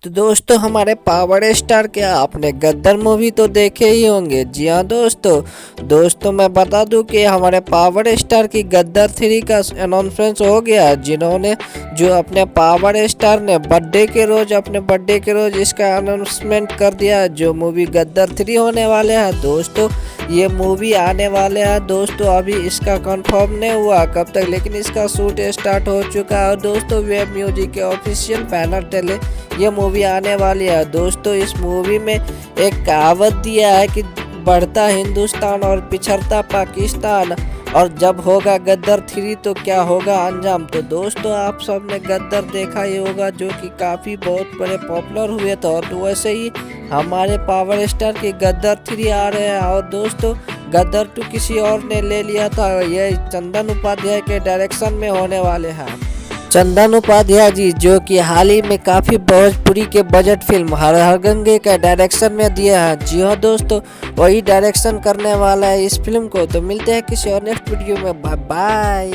तो दोस्तों हमारे पावर स्टार के आपने गद्दर मूवी तो देखे ही होंगे। जी हाँ दोस्तों मैं बता दूं कि हमारे पावर स्टार की गद्दर 3 का अनाउंसमेंट हो गया, जिन्होंने जो अपने पावर स्टार ने अपने बर्थडे के रोज इसका अनाउंसमेंट कर दिया। जो मूवी गद्दर 3 होने वाले हैं दोस्तों, ये मूवी आने वाले हैं दोस्तों। अभी इसका कंफर्म नहीं हुआ कब तक, लेकिन इसका शूट स्टार्ट हो चुका है दोस्तों। वेब म्यूजिक के ऑफिशियल बैनर तले ये मूवी आने वाली है दोस्तों। इस मूवी में एक कहावत दिया है कि बढ़ता हिंदुस्तान और पिछड़ता पाकिस्तान, और जब होगा गद्दर 3 तो क्या होगा अंजाम। तो दोस्तों आप सब ने गद्दर देखा ही होगा, जो कि काफ़ी बहुत बड़े पॉपुलर हुए थे। और तो वैसे ही हमारे पावर स्टार के गद्दर 3 आ रहे हैं। और दोस्तों गद्दर 2 किसी और ने ले लिया था, ये चंदन उपाध्याय के डायरेक्शन में होने वाले हैं। चंदन उपाध्याय जी जो कि हाल ही में काफ़ी भोजपुरी के बजट फिल्म हर हर गंगे का डायरेक्शन में दिए हैं। जी हाँ दोस्तों, वही डायरेक्शन करने वाला है इस फिल्म को। तो मिलते हैं किसी और नेक्स्ट वीडियो में। Bye bye.